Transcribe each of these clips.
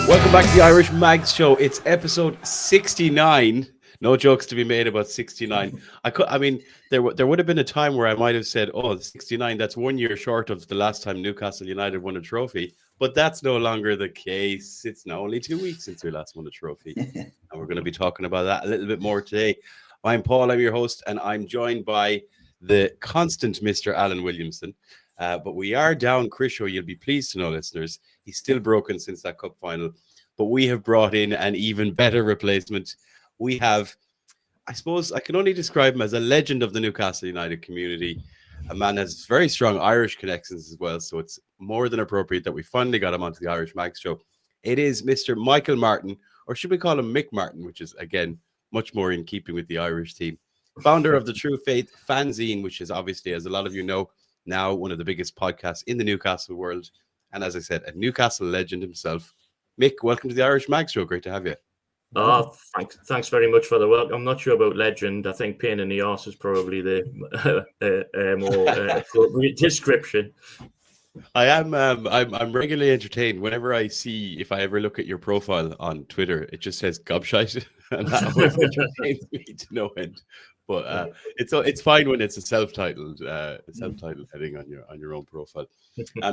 Welcome back to the Irish Mags Show. It's episode 69. No jokes to be made about 69. There would have been a time where I might have said, "Oh, 69. That's 1 year short of the last time Newcastle United won a trophy." But that's no longer the case. It's now only 2 weeks since we last won a trophy, and we're going to be talking about that a little bit more today. I'm Paul. I'm your host, and I'm joined by the constant Mr. Alan Williamson. But we are down Crisho. You'll be pleased to know, listeners, he's still broken since that cup final. But we have brought in an even better replacement. We have, I suppose, I can only describe him as a legend of the Newcastle United community. A man has very strong Irish connections as well. So it's more than appropriate that we finally got him onto the Irish Mags Show. It is Mr. Michael Martin, or should we call him Mick Martin, which is, again, much more in keeping with the Irish team. Founder of the True Faith fanzine, which is obviously, as a lot of you know, now one of the biggest podcasts in the Newcastle world. And as I said, a Newcastle legend himself. Mick, welcome to the Irish Mag Show. Great to have you. Oh, thanks very much for the welcome. I'm not sure about legend. I think pain in the arse is probably the more appropriate description. I'm regularly entertained whenever I see, if I ever look at your profile on Twitter, it just says gobshite, and that always entertains me to no end. But it's fine when it's a self-titled heading on your own profile.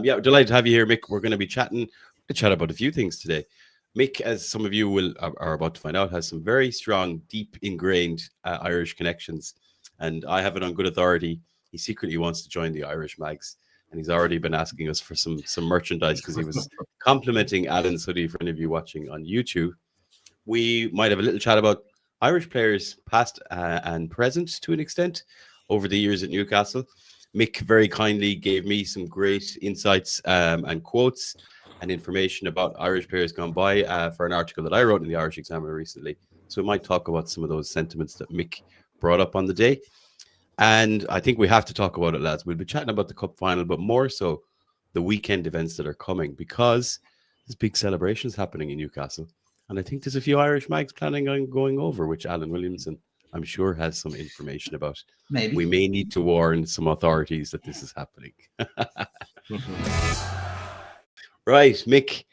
Yeah, delighted to have you here, Mick. We're going to be chatting about a few things today. Mick, as some of you are about to find out, has some very strong, deep ingrained Irish connections, and I have it on good authority. He secretly wants to join the Irish Mags, and he's already been asking us for some merchandise because he was complimenting Alan's hoodie for any of you watching on YouTube. We might have a little chat about Irish players, past and present to an extent, over the years at Newcastle. Mick very kindly gave me some great insights and quotes and information about Irish players gone by for an article that I wrote in the Irish Examiner recently. So we might talk about some of those sentiments that Mick brought up on the day. And I think we have to talk about it, lads. We'll be chatting about the cup final, but more so the weekend events that are coming, because there's big celebrations happening in Newcastle. And I think there's a few Irish Mags planning on going over, which Alan Williamson, I'm sure, has some information about. Maybe. We may need to warn some authorities that this is happening. Right, Mick,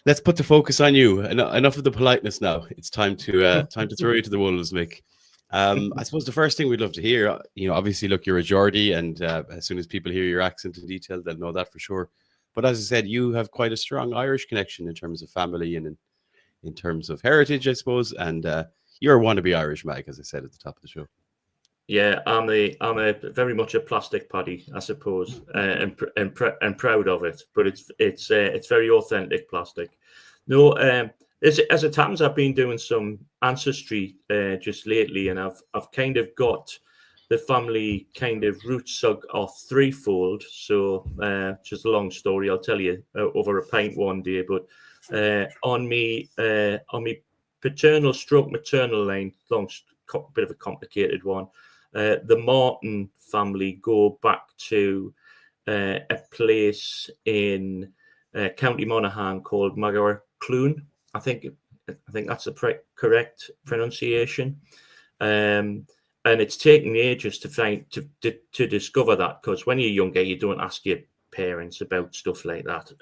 let's put the focus on you. Enough of the politeness now. It's time to throw you to the wolves, Mick. I suppose the first thing we'd love to hear, obviously, look, you're a Geordie, and as soon as people hear your accent in detail, they'll know that for sure. But as I said, you have quite a strong Irish connection in terms of family and in terms of heritage, I suppose. And you're a wannabe Irish Mag, as I said at the top of the show. Yeah, I'm a very much a plastic paddy, I suppose, and proud of it. But it's very authentic plastic. No, as it happens, I've been doing some ancestry just lately, and I've kind of got the family kind of roots are threefold. So just a long story, I'll tell you over a pint one day. But on me paternal stroke maternal line, bit of a complicated one. The Martin family go back to a place in County Monaghan called Magheracloone. I think that's the correct pronunciation. And it's taken me ages to discover that, because when you're younger, you don't ask your parents about stuff like that.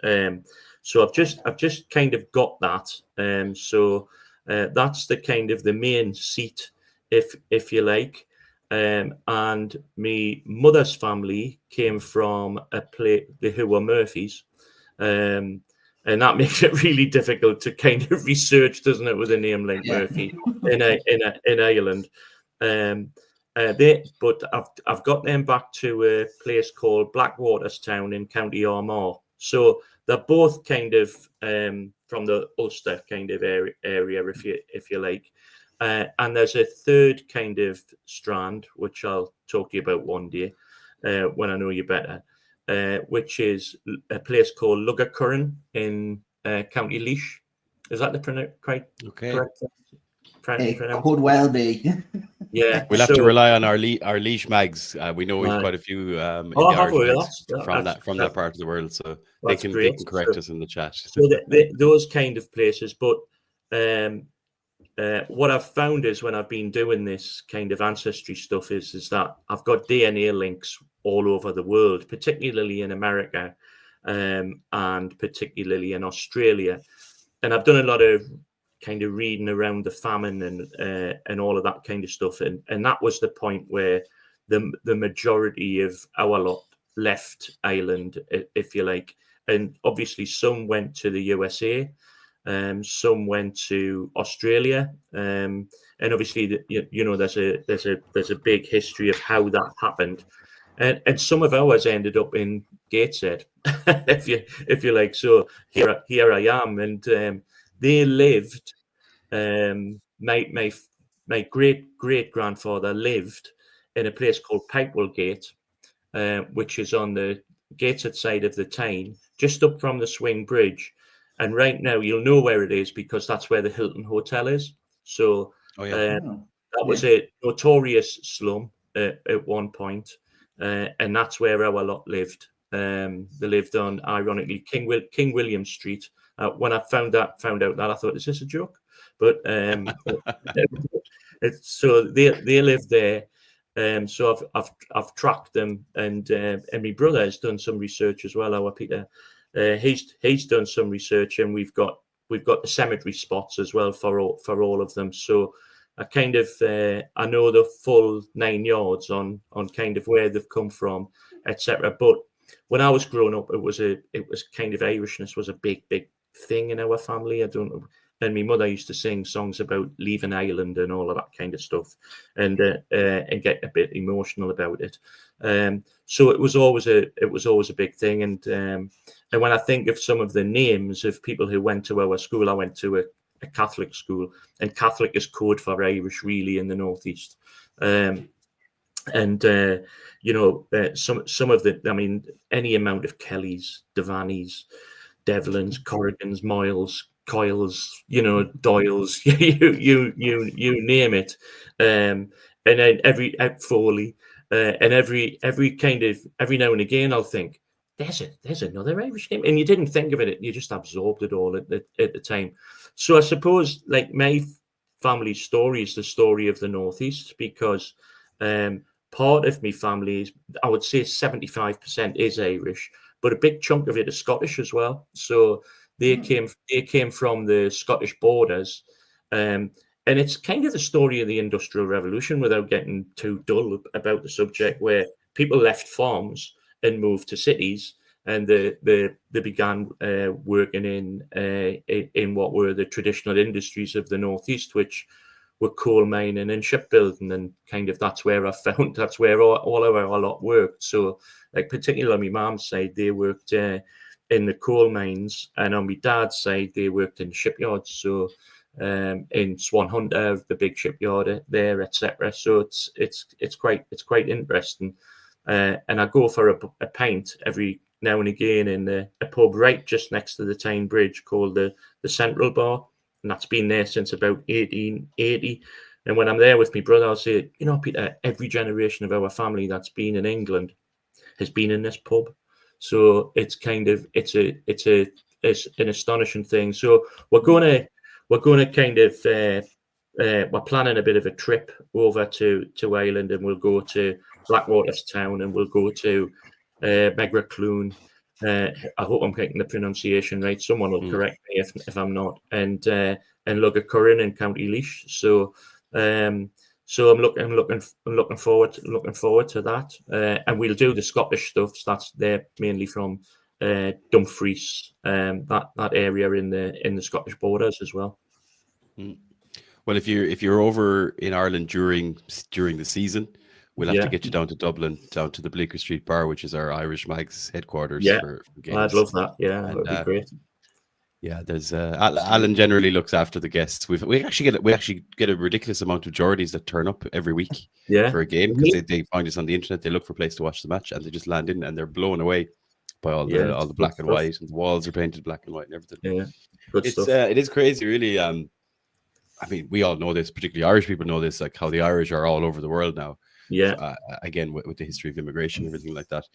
So I've just kind of got that. So that's the kind of the main seat, if you like. And my mother's family came from a place, who were Murphys, and that makes it really difficult to kind of research, doesn't it, with a name like Murphy in Ireland. But I've got them back to a place called Blackwaterstown in County Armagh. So they're both kind of from the Ulster kind of area, if you like. And there's a third kind of strand, which I'll talk to you about one day when I know you better, which is a place called Luggacurran in County Laois. Is that the correct? It could well be. Yeah, we'll have to rely on our Laois Mags. We know we've quite a few from that part of the world, so they can correct us in the chat. So those kind of places, but what I've found is when I've been doing this kind of ancestry stuff is that I've got DNA links all over the world, particularly in America and particularly in Australia. I've done a lot of kind of reading around the famine and all of that kind of stuff, and that was the point where the majority of our lot left Ireland, if you like, and obviously some went to the USA, some went to Australia, and obviously there's a big history of how that happened, and some of ours ended up in Gateshead, if you like. So here I am, and they lived. My great grandfather lived in a place called Pipewell Gate, which is on the Gateshead side of the Tyne, just up from the Swing Bridge. And right now you'll know where it is because that's where the Hilton Hotel is. So that was a notorious slum at one point, and that's where our lot lived. They lived on, ironically, King William Street. When I found out that, I thought, is this a joke? But so they live there. So I've tracked them, and my brother has done some research as well. Our Peter, he's done some research, and we've got the cemetery spots as well for all of them. So I kind of I know the full 9 yards on kind of where they've come from, etc. But when I was growing up, it was kind of Irishness was a big thing in our family. And my mother used to sing songs about leaving Ireland and all of that kind of stuff, and get a bit emotional about it. So it was always a big thing. And when I think of some of the names of people who went to our school, I went to a Catholic school, and Catholic is code for Irish, really, in the Northeast. Some of the, I mean, any amount of Kellys, Devannies, Devlins, Corrigans, Moyles, Coils, Doyles, you name it, and then every Foley, and every now and again I'll think there's another Irish name, and you didn't think of it, you just absorbed it all at the time. So I suppose, like, my family story is the story of the Northeast, because part of my family is, I would say 75% is Irish, but a big chunk of it is Scottish as well. So they came from the Scottish borders, and it's kind of the story of the Industrial Revolution, without getting too dull about the subject, where people left farms and moved to cities, and they began working in what were the traditional industries of the Northeast, which were coal mining and shipbuilding, and kind of that's where all of our lot worked. So, like, particularly on my mum's side, they worked in the coal mines, and on my dad's side they worked in shipyards, so in Swan Hunter, the big shipyard there, etc. So it's quite interesting, and I go for a pint every now and again in a pub right just next to the Tyne Bridge called the Central Bar, and that's been there since about 1880. And when I'm there with my brother, I'll say, Peter, every generation of our family that's been in England has been in this pub. So it's kind of it's an astonishing thing. So we're going to kind of we're planning a bit of a trip over to Ireland, and we'll go to Blackwaterstown, and we'll go to Megracloon. I hope I'm getting the pronunciation right. Someone will correct me if I'm not. And Lough in County Laois. So so I'm looking forward to that. And we'll do the Scottish stuff. So that's there mainly from Dumfries, that area in the Scottish borders as well. Well, if you're over in Ireland during the season, we'll have to get you down to Dublin, down to the Bleecker Street Bar, which is our Irish Mags headquarters. For games. I'd love that. Yeah, that would be great. Yeah, there's Alan generally looks after the guests. We actually get a ridiculous amount of Geordies that turn up every week for a game, because they find us on the internet. They look for a place to watch the match, and they just land in, and they're blown away by all the black and white, and the walls are painted black and white and everything. Yeah, good stuff. It is crazy, really. I mean, we all know this, particularly Irish people know this, like how the Irish are all over the world now. Yeah. Again, with the history of immigration and everything like that.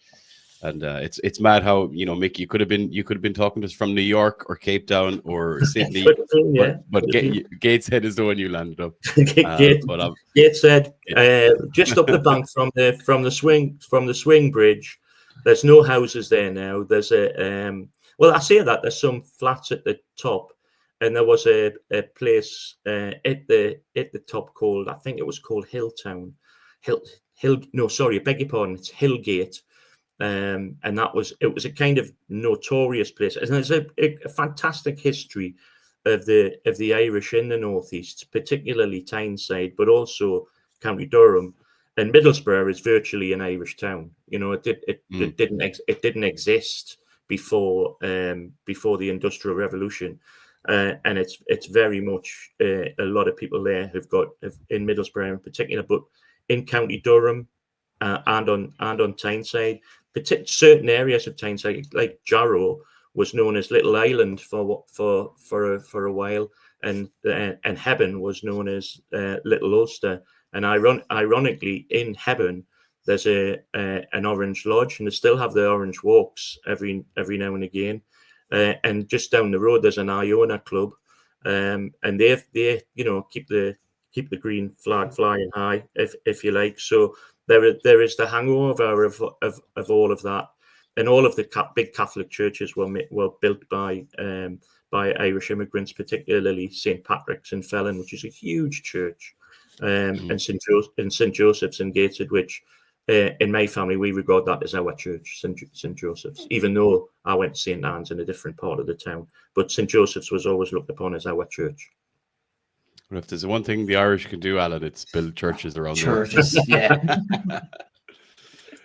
And it's mad how, Mick, you could have been talking to us from New York or Cape Town or Sydney, but Gateshead is the one you landed up. Gateshead, just up the bank from the swing bridge. There's no houses there now. There's I say that there's some flats at the top, there was a place at the top called, I think it was called Hilltown, no, sorry, I beg your pardon, it's Hillgate. And it was a kind of notorious place, and there's a fantastic history of the Irish in the northeast, particularly Tyneside, but also County Durham, and Middlesbrough is virtually an Irish town. It didn't exist before the Industrial Revolution, and it's very much a lot of people there in Middlesbrough in particular, but in County Durham and on Tyneside. Certain areas of Tyneside, like Jarrow, was known as Little Island for a while, and Hebburn was known as Little Ulster. And ironically, in Hebburn, there's an Orange Lodge, and they still have the Orange Walks every now and again. And just down the road, there's an Iona club, and they keep the green flag flying high, if you like. So there is the hangover of all of that, and all of the big Catholic churches were built by Irish immigrants, particularly St. Patrick's in Felon, which is a huge church, and St. Joseph's in Gateshead, which in my family we regard that as our church, St. Joseph's, even though I went to St. Anne's in a different part of the town. But St. Joseph's was always looked upon as our church. Well, if there's one thing the Irish can do, Alan, it's build churches around churches. Yeah.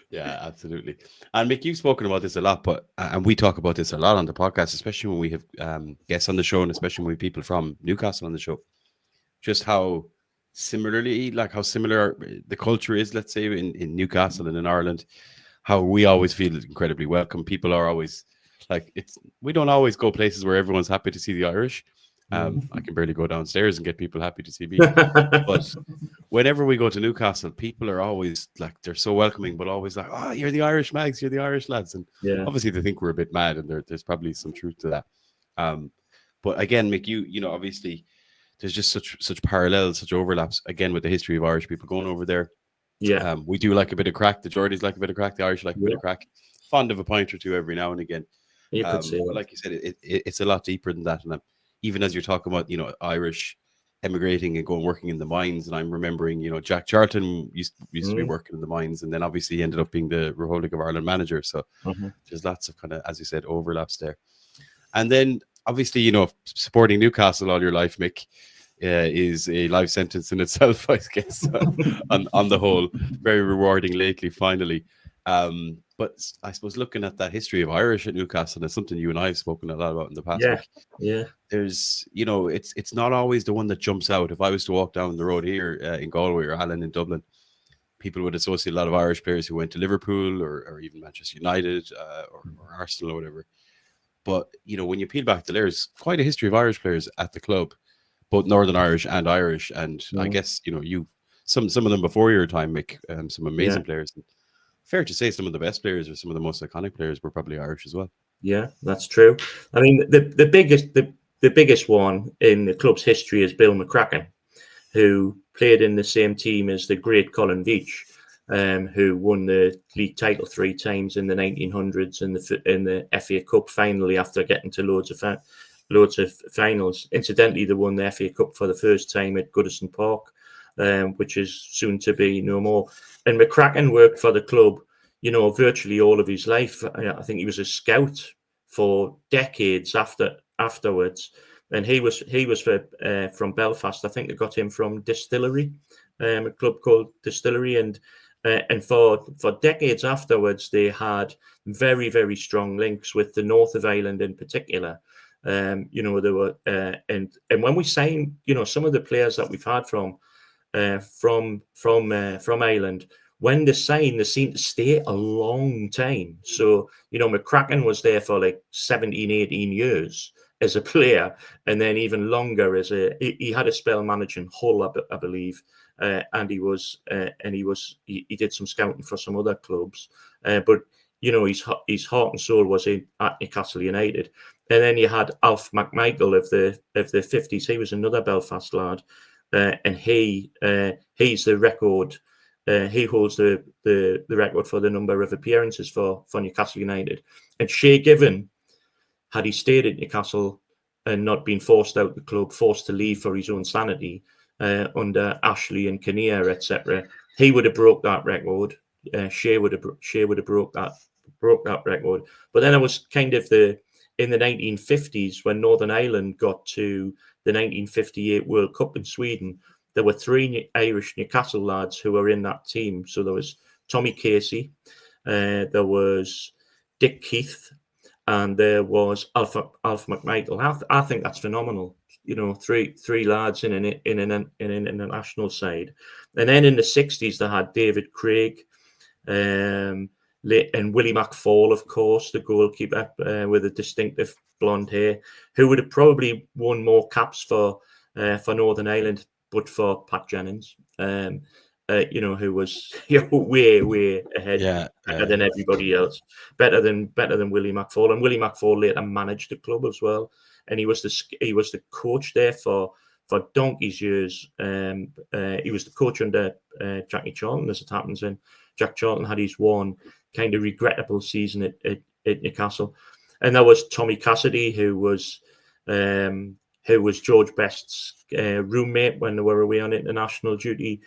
Yeah, absolutely. And Mick, you've spoken about this a lot, and we talk about this a lot on the podcast, especially when we have guests on the show, and especially when we have people from Newcastle on the show. Just how similar the culture is, let's say, in Newcastle and in Ireland. How we always feel incredibly welcome. People are always we don't always go places where everyone's happy to see the Irish. I can barely go downstairs and get people happy to see me. But whenever we go to Newcastle, people are always they're so welcoming, but always oh, you're the Irish mags, you're the Irish lads. And obviously they think we're a bit mad, and there's probably some truth to that. But again, Mick, you obviously there's just such parallels, such overlaps again with the history of Irish people going over there. Yeah. We do like a bit of crack. The Geordies like a bit of crack. The Irish like a bit of crack. Fond of a pint or two every now and again. You could say that. Like you said, it's a lot deeper than that. And even as you're talking about, Irish emigrating and working in the mines, and I'm remembering, Jack Charlton used to be working in the mines, and then obviously he ended up being the Republic of Ireland manager. So there's lots of kind of, as you said, overlaps there. And then obviously, supporting Newcastle all your life, Mick, is a life sentence in itself, I guess, on the whole. Very rewarding lately, finally. But I suppose looking at that history of Irish at Newcastle is something you and I have spoken a lot about in the past. Yeah. There's, it's not always the one that jumps out. If I was to walk down the road here in Galway or Allen in Dublin, people would associate a lot of Irish players who went to Liverpool or even Manchester United or Arsenal or whatever. But, when you peel back the layers, quite a history of Irish players at the club, both Northern Irish and Irish. And I guess, you some of them before your time, Mick, some amazing players. Fair to say some of the best players or some of the most iconic players were probably Irish as well. Yeah, that's true. I mean, the biggest one in the club's history is Bill McCracken, who played in the same team as the great Colin Veitch, who won the league title 3 times in the 1900s and in the FA Cup finally after getting to loads of finals. Incidentally, they won the FA Cup for the first time at Goodison Park, which is soon to be no more. And McCracken worked for the club, virtually all of his life. I think he was a scout for decades afterwards. And he was from Belfast. I think they got him from Distillery, a club called Distillery, and for decades afterwards, they had very, very strong links with the north of Ireland in particular. There were and when we signed, some of the players that we've had from Ireland, when they signed, they seemed to stay a long time. So, McCracken was there for 17, 18 years as a player, and then even longer he had a spell managing Hull, I believe, and he did some scouting for some other clubs. But his heart and soul was at Newcastle United. And then you had Alf McMichael of the 50s. He was another Belfast lad. And he's the record. He holds the record for the number of appearances for Newcastle United. And Shay Given, had he stayed at Newcastle, not been forced out of the club, forced to leave for his own sanity under Ashley and Kinnear, etc., he would have broke that record. Shea would have broke that record. But then it was kind of in the 1950s when Northern Ireland got to the 1958 World Cup in Sweden. There were 3 Irish Newcastle lads who were in that team. So there was Tommy Casey, there was Dick Keith, and there was Alf McMichael. I think that's phenomenal. You know, three lads in an international side. And then in the 60s, they had David Craig and Willie McFall, of course, the goalkeeper with a distinctive blonde hair, who would have probably won more caps for Northern Ireland, but for Pat Jennings, you know, who was way ahead, better than everybody else, better than Willie McFall. And Willie McFall later managed the club as well, and he was the coach there for donkey's years. He was the coach under Jackie Charlton, as it happens, and Jack Charlton had his one kind of regrettable season at Newcastle. And there was Tommy Cassidy, who was George Best's roommate when they were away on international duty.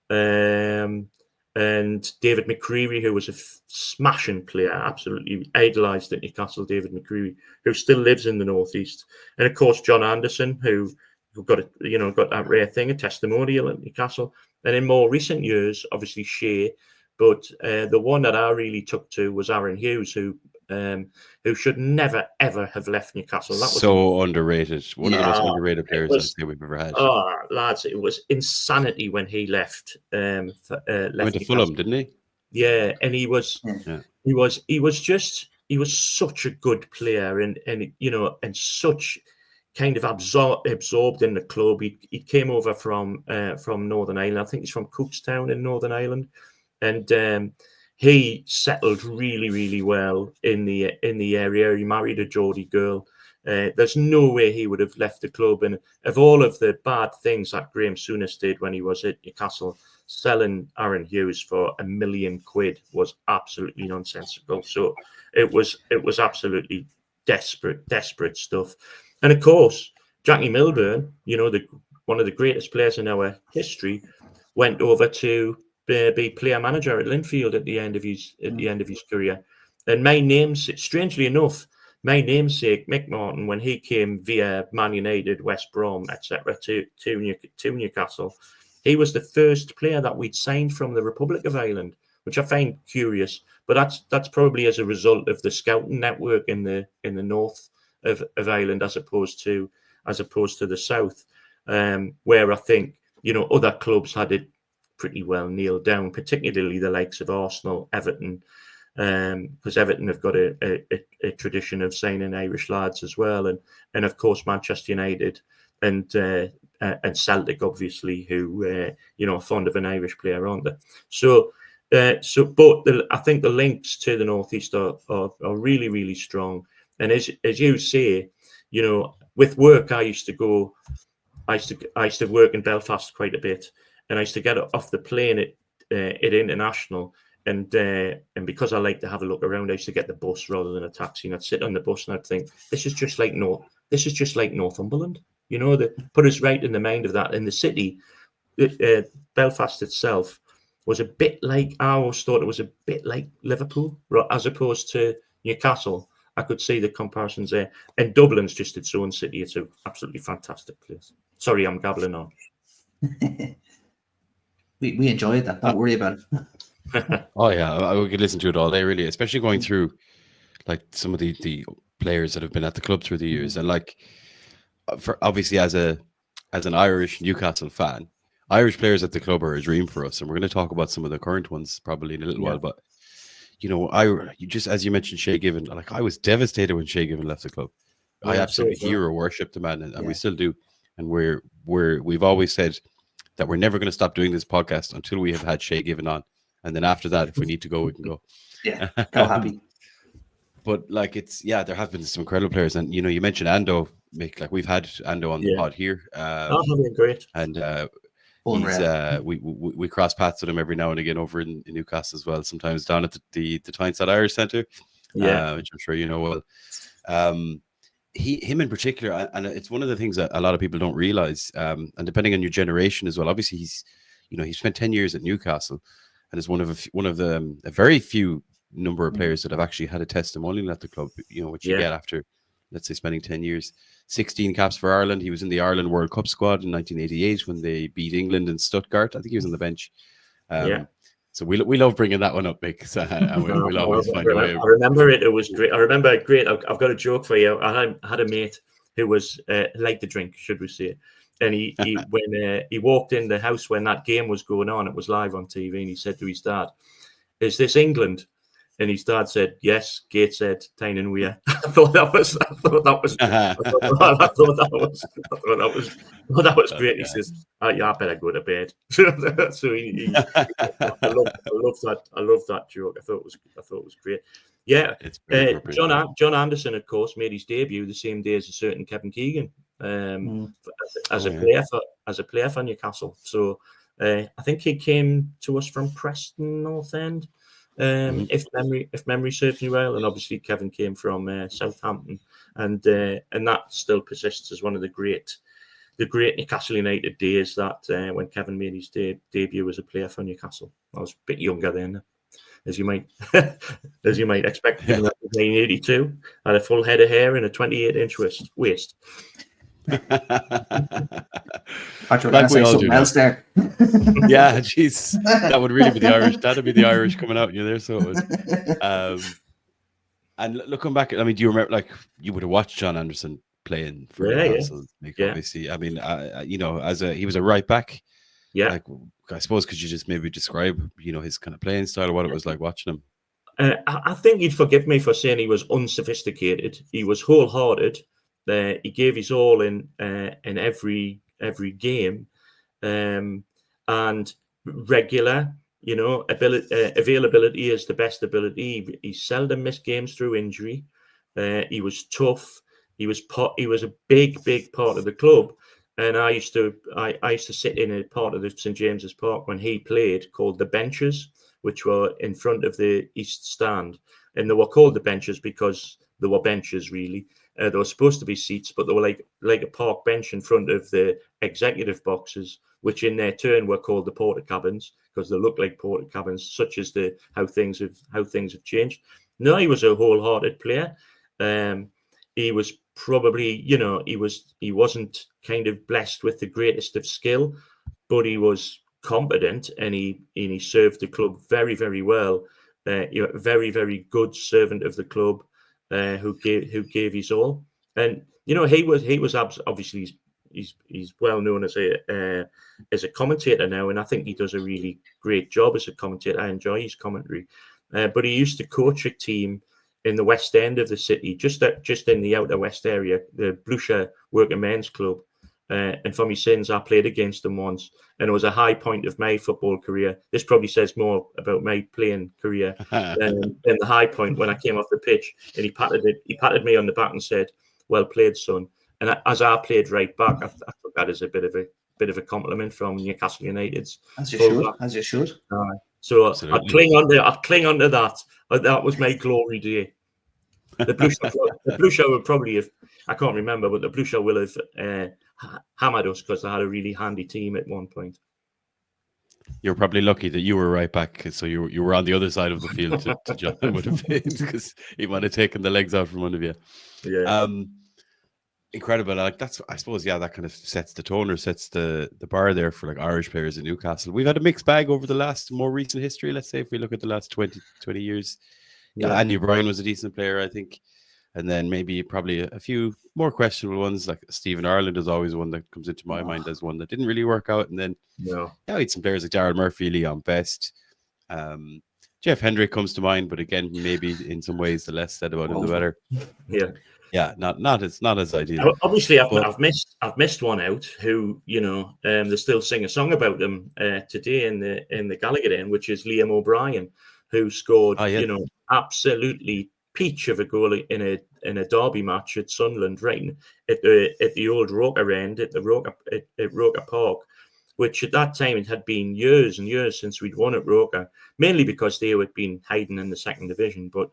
And David McCreary, who was a smashing player, absolutely idolised at Newcastle, David McCreary, who still lives in the Northeast. And of course, John Anderson, who got that rare thing, a testimonial at Newcastle. And in more recent years, obviously Shea, but the one that I really took to was Aaron Hughes, who should never ever have left Newcastle. That was so underrated. One of the most underrated players I think we've ever had. Oh, lads, it was insanity when he left. Went to Fulham, didn't he? Yeah, and he was such a good player, and you know, and such kind of absorbed in the club. He came over from Northern Ireland. I think he's from Cookstown in Northern Ireland. And he settled really, really well in the area. He married a Geordie girl. There's no way he would have left the club. And of all of the bad things that Graham Souness did when he was at Newcastle, selling Aaron Hughes for £1 million was absolutely nonsensical. So it was absolutely desperate stuff. And of course, Jackie Milburn, you know, one of the greatest players in our history, went over to be player manager at Linfield at the end of his career. And my namesake, strangely enough, my namesake Mick Martin, when he came via Man United, West Brom, etc., to Newcastle, he was the first player that we'd signed from the Republic of Ireland, which I find curious. But that's probably as a result of the scouting network in the north of Ireland, as opposed to the south, where I think, you know, other clubs had it pretty well nailed down, particularly the likes of Arsenal, Everton, because Everton have got a tradition of signing Irish lads as well, and of course Manchester United and Celtic, obviously, who you know, are fond of an Irish player, aren't they? So I think the links to the Northeast are really, really strong. And as you say, you know, with work, I used to work in Belfast quite a bit. And I used to get off the plane at International, and because I like to have a look around, I used to get the bus rather than a taxi. And I'd sit on the bus and I'd think, this is just like Northumberland. You know, that put us right in the mind of that. In the city, Belfast itself was a bit like, I always thought it was a bit like Liverpool, as opposed to Newcastle. I could see the comparisons there. And Dublin's just its own city. It's an absolutely fantastic place. Sorry, I'm gabbling on. We enjoyed that. Don't worry about it. Oh yeah, we could listen to it all day, really, especially going through like some of the players that have been at the club through the years. And like, for obviously as an Irish Newcastle fan, Irish players at the club are a dream for us, and we're going to talk about some of the current ones probably in a little while. But you know, you just, as you mentioned, Shea Given, like I was devastated when Shea Given left the club. I absolutely hero worshipped the man, and we still do. And we've always said that we're never going to stop doing this podcast until we have had Shea Given on, and then after that, if we need to go, we can go. Yeah, go happy. But like, there have been some incredible players, and you know, you mentioned Ando, Mick. Like we've had Ando on the pod here. Great. And we cross paths with him every now and again over in Newcastle as well. Sometimes down at the Tyneside Irish Centre, which I'm sure you know well. him in particular, and it's one of the things that a lot of people don't realize, and depending on your generation as well. Obviously, he spent 10 years at Newcastle, and is one of the a very few number of players that have actually had a testimonial at the club. Which you get after, let's say, spending 10 years. 16 caps for Ireland. He was in the Ireland World Cup squad in 1988 when they beat England in Stuttgart. I think he was on the bench. So we love bringing that one up, Mick. So, and we'll always find a way. I remember it. It was great. I remember it great. I've got a joke for you. I had a mate who was liked to drink, should we say? And he when he walked in the house when that game was going on, it was live on TV, and he said to his dad, "Is this England?" And his dad said, "Yes." Gateshead, Tyne and Weir. I thought that was great. He says, "Yeah, I better go to bed." So I love that joke. I thought it was great. Yeah, John Anderson, of course, made his debut the same day as a certain Kevin Keegan as a player for Newcastle. So I think he came to us from Preston North End. If memory serves me well, and obviously Kevin came from Southampton, and that still persists as one of the great Newcastle United days. That when Kevin made his debut as a player for Newcastle, I was a bit younger then, as you might expect. Given that 1982, had a full head of hair and a 28-inch waist. Like we all do else there. Yeah, jeez, that would really be the Irish. That'd be the Irish coming out. There, so it was. And looking back, I mean, do you remember? Like, you would have watched John Anderson playing for Newcastle. Obviously, I mean, he was a right back. Yeah. Like, I suppose, could you just maybe describe, his kind of playing style or what it was like watching him? I think you'd forgive me for saying he was unsophisticated. He was wholehearted. He gave his all in every game, and regular. Availability is the best ability. He seldom missed games through injury. He was tough. He was a big part of the club. And I used to sit in a part of the St James's Park when he played, called the benches, which were in front of the East Stand, and they were called the benches because they were benches really. They were supposed to be seats, but they were like a park bench in front of the executive boxes, which in their turn were called the porter cabins because they look like porter cabins, such as how things have changed. No, he was a wholehearted player. He was probably, he wasn't kind of blessed with the greatest of skill, but he was competent and he served the club very, very well. Very, very good servant of the club. Who gave his all, and he was obviously he's well known as a commentator now, and I think he does a really great job as a commentator. I enjoy his commentary, but he used to coach a team in the West End of the city, just in the outer West area, the Blucher Working Men's Club. And for my sins, I played against him once, and it was a high point of my football career. This probably says more about my playing career than the high point when I came off the pitch. And he patted me on the back and said, "Well played, son." And as I played right back, I took that as a bit of a compliment from Newcastle United's. As you should. So I'd cling on to that. That was my glory day. The Blucher would probably have, I can't remember, but the Blucher will have hammered us because they had a really handy team at one point. You're probably lucky that you were right back, so you were on the other side of the field to John would have been, because he might have taken the legs out from under you. Yeah. Incredible. Like, that's, I suppose, that kind of sets the tone or sets the bar there for like Irish players in Newcastle. We've had a mixed bag over the more recent history. Let's say if we look at the last 20 years. Andy O'Brien was a decent player, I think. And then probably a few more questionable ones, like Stephen Ireland is always one that comes into my mind as one that didn't really work out. And then we had some players like Darryl Murphy, Leon Best. Jeff Hendrick comes to mind, but again, maybe in some ways the less said about him, the better. Yeah, not as ideal. Obviously, I've missed one out who, they still sing a song about them today in the Gallagher Inn, which is Liam O'Brien, who scored absolutely peach of a goal in a derby match at Sunderland, right at the old Roker end at Roker Park, which at that time it had been years and years since we'd won at Roker, mainly because they had been hiding in the second division. But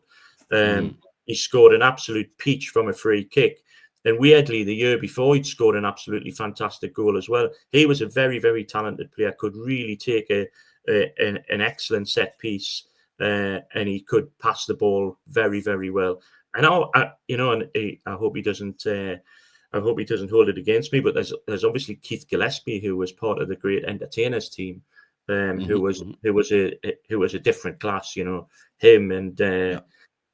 he scored an absolute peach from a free kick, weirdly, the year before, he'd scored an absolutely fantastic goal as well. He was a very, very talented player, could really take an excellent set piece, and he could pass the ball very, very well. And I hope he doesn't. I hope he doesn't hold it against me. But there's obviously Keith Gillespie, who was part of the Great Entertainers team, who was a different class. Him and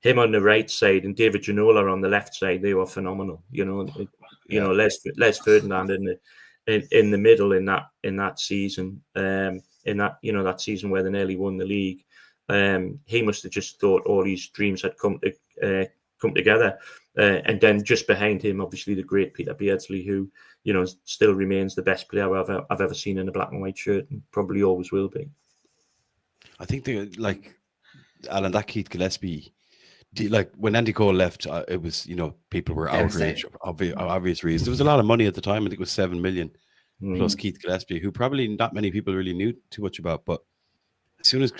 him on the right side and David Ginola on the left side. They were phenomenal. Les Ferdinand in the middle in that season. That season where they nearly won the league. He must have just thought all his dreams had come together. And then just behind him, obviously, the great Peter Beardsley, who, still remains the best player I've ever seen in a black and white shirt, and probably always will be. I think Alan, that Keith Gillespie, when Andy Cole left, it was, people were outraged, obvious reasons. There was a lot of money at the time. I think it was 7 million plus Keith Gillespie, who probably not many people really knew too much about. But as soon as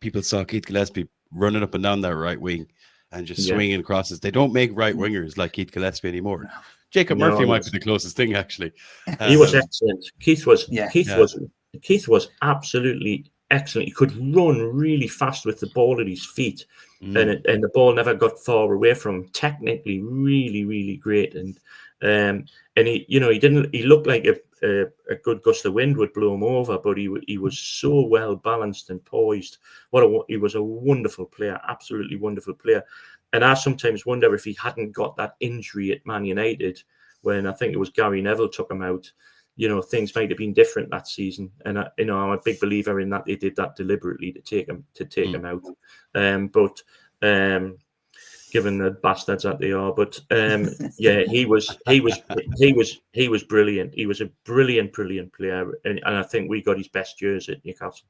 people saw Keith Gillespie running up and down that right wing and just swinging crosses, they don't make right wingers like Keith Gillespie anymore. Jacob Murphy might be the closest thing, actually. He was excellent. Keith was absolutely excellent. He could run really fast with the ball at his feet, and the ball never got far away from him. Technically, really, really great. And he looked like a good gust of wind would blow him over, but he was so well balanced and poised. He was a wonderful player, absolutely wonderful player. And I sometimes wonder if he hadn't got that injury at Man United, when I think it was Gary Neville took him out, things might have been different that season. And I'm a big believer in that they did that deliberately to take him out. But given the bastards that they are, but he was brilliant. He was a brilliant player, and I think we got his best years at Newcastle.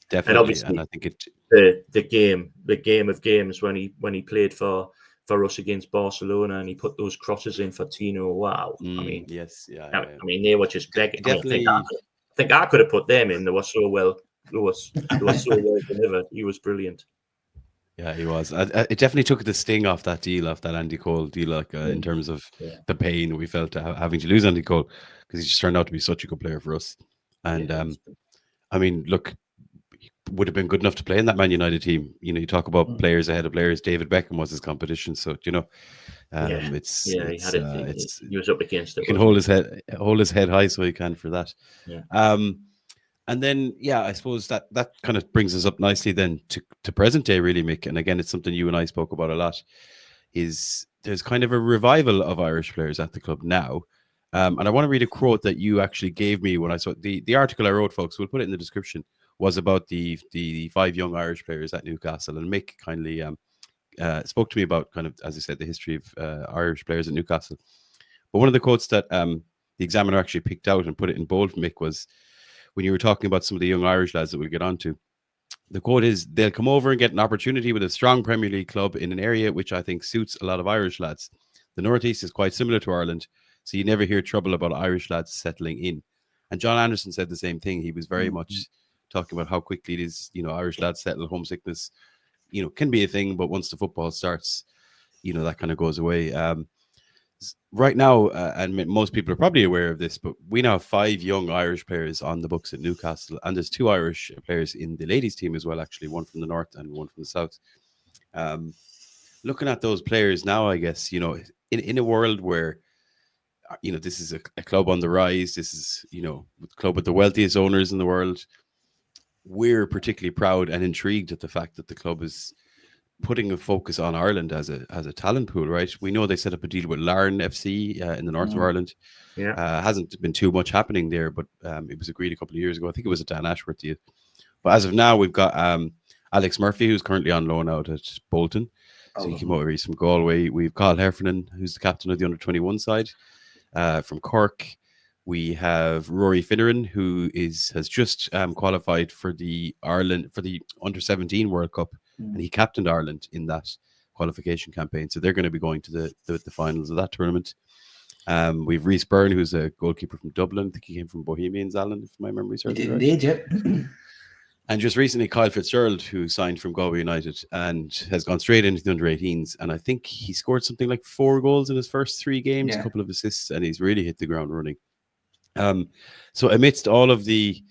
Definitely, and obviously, and I think the game of games when he played for us against Barcelona, and he put those crosses in for Tino. Wow, I mean, I mean, they were just begging. Definitely, I think I could have put them in. They were so well delivered. He was brilliant. Yeah, he was. It definitely took the sting off that Andy Cole deal, in terms of the pain we felt having to lose Andy Cole, because he just turned out to be such a good player for us. And I mean, look, he would have been good enough to play in that Man United team. You talk about players ahead of players. David Beckham was his competition, so he had it. He was up against it. He can hold his head high, so he can for that. Yeah. And then, I suppose that kind of brings us up nicely then to present day, really, Mick. And again, it's something you and I spoke about a lot, is there's kind of a revival of Irish players at the club now. And I want to read a quote that you actually gave me when I saw the article I wrote, folks. We'll put it in the description, was about the 5 young Irish players at Newcastle. And Mick kindly spoke to me about kind of, as I said, the history of Irish players at Newcastle. But one of the quotes that the Examiner actually picked out and put it in bold for Mick was, when you were talking about some of the young Irish lads that we'll get onto, the quote is, "They'll come over and get an opportunity with a strong Premier League club in an area which I think suits a lot of Irish lads. The Northeast is quite similar to Ireland, so you never hear trouble about Irish lads settling in." And John Anderson said the same thing. He was very much talking about how quickly it is, Irish lads settle. Homesickness, can be a thing, but once the football starts, that kind of goes away. Right now, and most people are probably aware of this, but we now have 5 young Irish players on the books at Newcastle, and there's 2 Irish players in the ladies' team as well, actually, one from the north and one from the south. Looking at those players now, I guess, in a world where, this is a club on the rise, this is, a club with the wealthiest owners in the world, we're particularly proud and intrigued at the fact that the club is putting a focus on Ireland as a talent pool, right? We know they set up a deal with Larne FC in the north of Ireland. Hasn't been too much happening there, but it was agreed a couple of years ago. I think it was a Dan Ashworth deal. But as of now, we've got Alex Murphy, who's currently on loan out at Bolton. So he came over from Galway. We've Carl Heffernan, who's the captain of the under-21 side from Cork. We have Rory Finneran, who has just qualified for the under-17 World Cup, and he captained Ireland in that qualification campaign. So they're going to be going to the finals of that tournament. We've Rhys Byrne, who's a goalkeeper from Dublin. I think he came from Bohemians, Alan, if my memory serves me right. Indeed, yeah. And just recently, Kyle Fitzgerald, who signed from Galway United and has gone straight into the under-18s, and I think he scored something like 4 goals in his first 3 games, a couple of assists, and he's really hit the ground running. So amidst all of the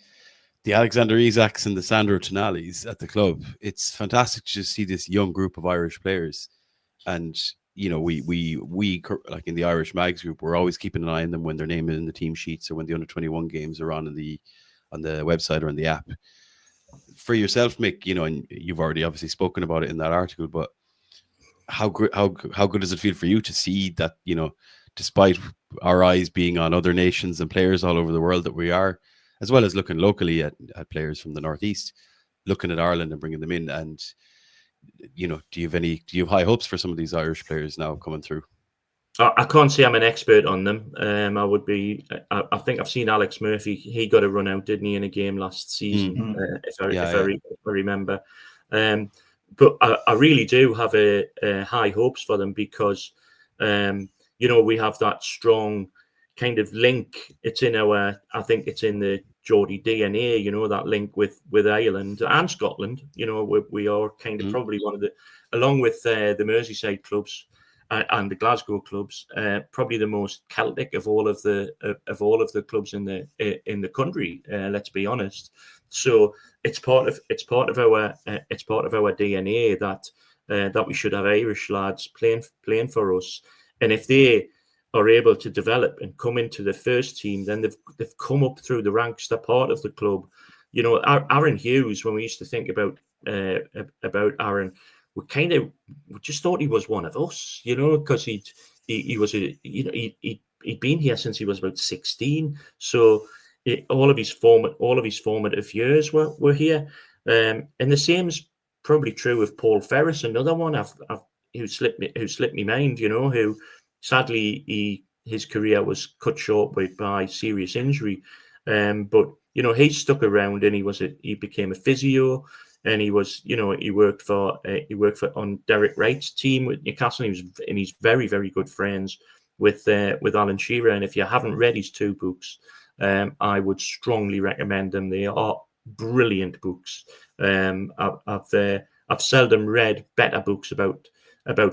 Alexander Isaks and the Sandro Tonali's at the club, it's fantastic to just see this young group of Irish players. And you know, we like in the Irish Mags group, we're always keeping an eye on them when they're named in the team sheets or when the under-21 games are on the website or on the app. For yourself, Mick, you know, and you've already obviously spoken about it in that article, but how good does it feel for you to see that, you know, despite our eyes being on other nations and players all over the world, that we are, as well as looking locally at players from the Northeast, looking at Ireland and bringing them in? And, you know, do you have high hopes for some of these Irish players now coming through? I can't say I'm an expert on them. I think I've seen Alex Murphy. He got a run out, didn't he, in a game last season, if I remember. But I really do have a high hopes for them because, you know, we have that strong kind of link. It's in I think it's in the Geordie DNA, you know, that link with Ireland and Scotland. You know, we are kind of probably one of the, along with the Merseyside clubs, and the Glasgow clubs, probably the most Celtic of all of the clubs in the country. Let's be honest. So it's part of our DNA that we should have Irish lads playing for us. And if they are able to develop and come into the first team, then they've come up through the ranks. They're part of the club. You know, Aaron Hughes. When we used to think about Aaron, we just thought he was one of us, you know, because he'd been here since he was about 16. So all of his formative years were here. And the same's probably true of Paul Ferris, another one who slipped me mind, you know, who sadly his career was cut short by serious injury. But you know, he stuck around and he became a physio. And he was, you know, he worked for on Derek Wright's team with Newcastle. And he's very, very good friends with Alan Shearer. And if you haven't read his 2 books, I would strongly recommend them. They are brilliant books. I've seldom read better books about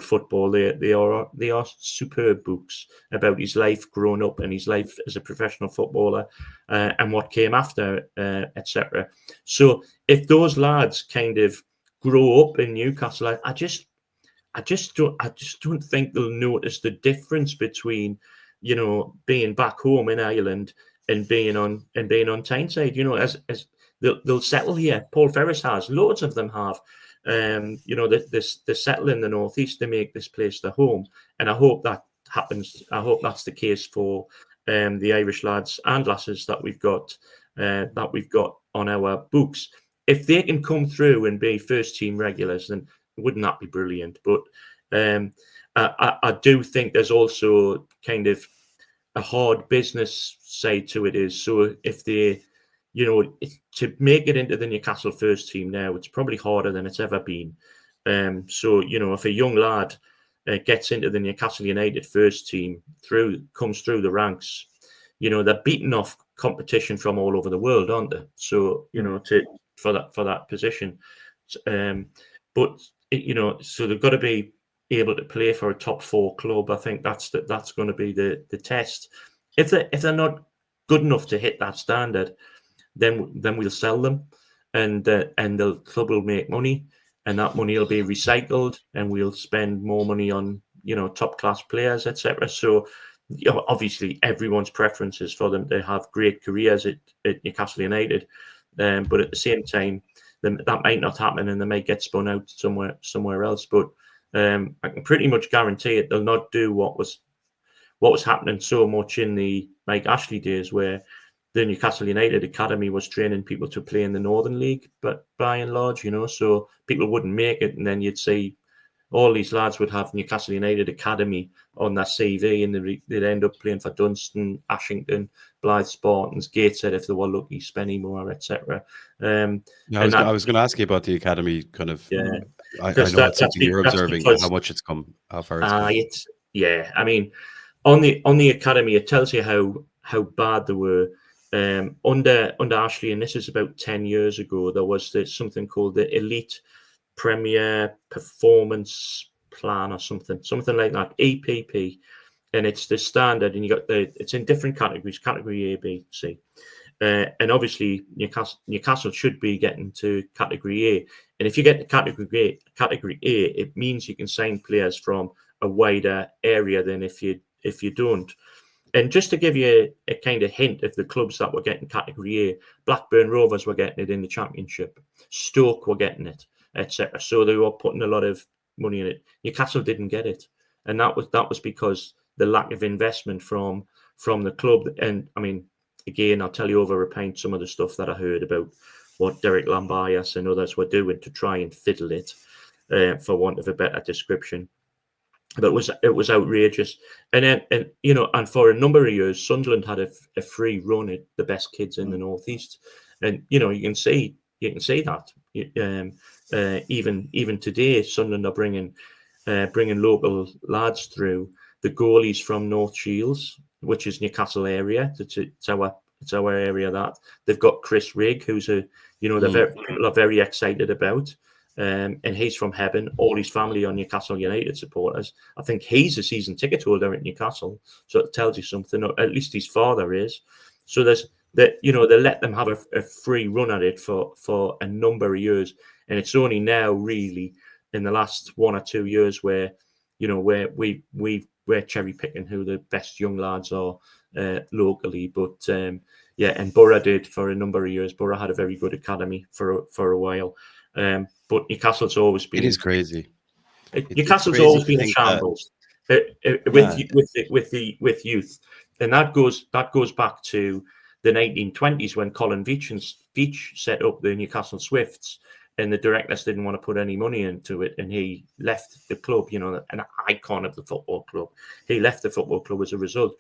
football. They are superb books about his life growing up and his life as a professional footballer, and what came after, etc. So if those lads kind of grow up in Newcastle, I just don't think they'll notice the difference between, you know, being back home in Ireland and being on Tyneside. You know, as they'll settle here. Paul Ferris has, loads of them have. You know, they settle in the Northeast, they make this place their home, and I hope that happens. I hope that's the case for the Irish lads and lasses that we've got on our books. If they can come through and be first team regulars, then wouldn't that be brilliant? But I do think there's also kind of a hard business side to it. Is so if they, you know, to make it into the Newcastle first team now, it's probably harder than it's ever been. So, you know, if a young lad gets into the Newcastle United first team, comes through the ranks, you know, they're beating off competition from all over the world, aren't they? So, you know, for that position. But, you know, so they've got to be able to play for a top 4 club. I think that's going to be the test. If they're not good enough to hit that standard, then we'll sell them, and the club will make money, and that money will be recycled, and we'll spend more money on, you know, top class players, etc. So, you know, obviously everyone's preference is for them to have great careers at Newcastle United, but at the same time, that might not happen, and they might get spun out somewhere else. But I can pretty much guarantee it. They'll not do what was happening so much in the Mike Ashley days, where the Newcastle United Academy was training people to play in the Northern League, but by and large, you know, so people wouldn't make it, and then you'd see all these lads would have Newcastle United Academy on their CV, and they'd end up playing for Dunstan, Ashington, Blythe Spartans, Gateshead if they were lucky, Spennymoor, etc. I was going to ask you about the academy, kind of. Yeah, I know it's something you're observing, how much it's come, how far it's come. I mean, on the academy, it tells you how bad they were Under Ashley, and this is about 10 years ago, there was something called the Elite Premier Performance Plan or something like that, EPP, and it's the standard, and it's in different categories, category A, B, C. And obviously, Newcastle should be getting to category A. And if you get to category A, it means you can sign players from a wider area than if you don't. And just to give you a kind of hint of the clubs that were getting category A, Blackburn Rovers were getting it in the Championship, Stoke were getting it, etc. So they were putting a lot of money in it. Newcastle didn't get it, and that was because the lack of investment from the club. And I mean, again, I'll tell you over a pint some of the stuff that I heard about what Derek Lambias and others were doing to try and fiddle it, for want of a better description. But it was outrageous, and for a number of years, Sunderland had a free run at the best kids in the Northeast, and you can see that. Even today, Sunderland are bringing local lads through. The goalies from North Shields, which is Newcastle area, it's our area. That they've got Chris Rigg, who's people are very excited about. And he's from Hebburn. All his family are Newcastle United supporters. I think he's a season ticket holder at Newcastle, so it tells you something. Or at least his father is. So they let them have a free run at it for a number of years, and it's only now really in the last 1 or 2 years where we're cherry picking who the best young lads are locally. But and Borough did for a number of years. Borough had a very good academy for a while. But Newcastle's always been. It is crazy. Newcastle's always been in shambles with youth, and that goes back to the 1920s when Colin Veach set up the Newcastle Swifts, and the directors didn't want to put any money into it, and he left the club. An icon of the football club. He left the football club as a result.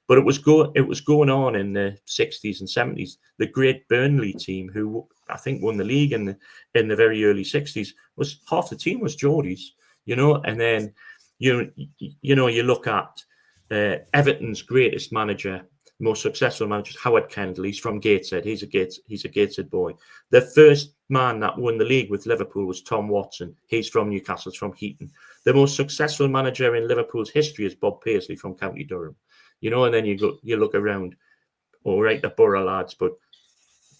But it was going on in the 60s and 70s. The great Burnley team, who I think won the league in the very early 60s, was half the team was Geordies, And then you look at Everton's greatest manager, most successful manager, Howard Kendall. He's from Gateshead. He's a Gateshead boy. The first man that won the league with Liverpool was Tom Watson. He's from Newcastle. He's from Heaton. The most successful manager in Liverpool's history is Bob Paisley from County Durham. And then you look around, all right, the Borough lads, but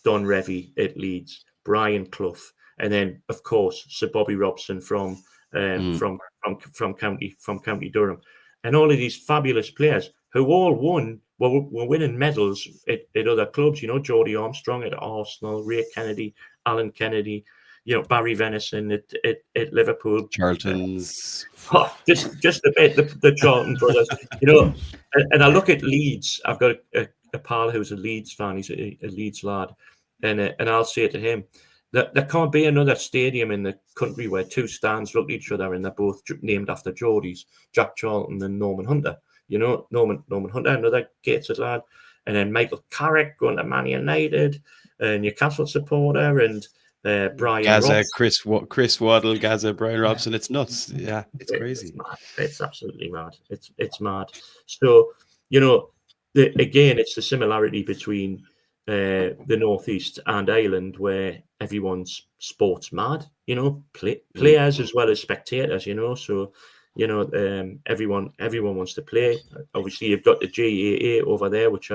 Don Revie at Leeds, Brian Clough, and then of course Sir Bobby Robson from County Durham, and all of these fabulous players who all were winning medals at other clubs. Geordie Armstrong at Arsenal, Ray Kennedy, Alan Kennedy, Barry Venison at Liverpool, Charlton's. Just a bit, the Charlton brothers, and I look at Leeds. I've got a pal who's a Leeds fan. He's a Leeds lad, and I'll say to him that there can't be another stadium in the country where two stands look at each other and they're both named after Geordies, Jack Charlton and Norman Hunter. Norman Hunter, another Gateshead lad, and then Michael Carrick going to Man United, Newcastle supporter, and Brian Gaza, Robson. Chris Waddle, Gaza, Brian Robson. It's nuts. Yeah, it's crazy. It's absolutely mad. It's mad. So again, it's the similarity between the Northeast and Ireland, where everyone's sports mad. Players as well as spectators. So everyone wants to play. Obviously, you've got the GAA over there, which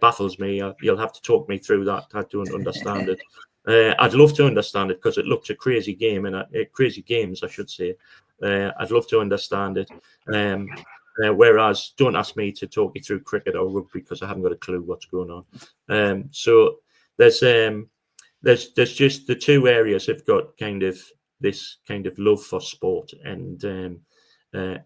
baffles me. You'll have to talk me through that. I don't understand it. I'd love to understand it because it looks a crazy game, and crazy games, I should say. I'd love to understand it. Whereas, don't ask me to talk you through cricket or rugby because I haven't got a clue what's going on. So there's just the two areas have got kind of this kind of love for sport, and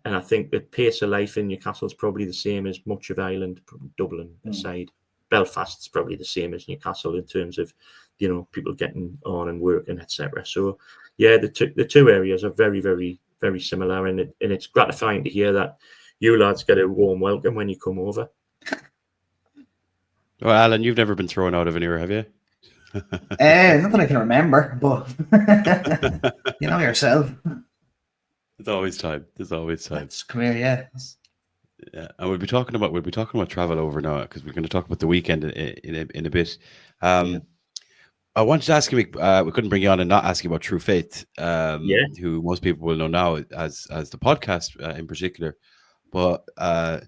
I think the pace of life in Newcastle is probably the same as much of Ireland, Dublin aside. Belfast's probably the same as Newcastle in terms of people getting on and working, etc. So yeah, the two areas are very, very, very similar, and it's gratifying to hear that you lads get a warm welcome when you come over. Well, Alan, you've never been thrown out of anywhere, have you? Not that I can remember, but yourself. There's always time. Come here, yeah. Yeah, and we'll be talking about travel over now because we're going to talk about the weekend in a bit. Yeah. I wanted to ask you, Mick, we couldn't bring you on and not ask you about True Faith, Yeah. who most people will know now as the podcast in particular. But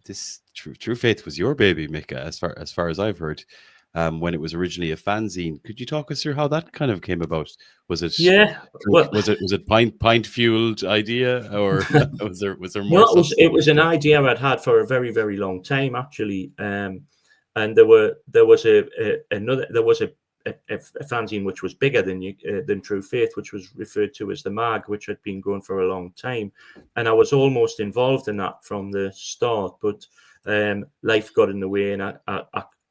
this True Faith was your baby, Mick, as far as I've heard. When it was originally a fanzine, could you talk us through how that kind of came about? Was it Yeah. Well, was it pint fueled idea, or was there no, more it substance? was an idea I'd had for a very, very long time, actually. And there was a fanzine which was bigger than True Faith, which was referred to as the Mag, which had been going for a long time, and I was almost involved in that from the start. But life got in the way, and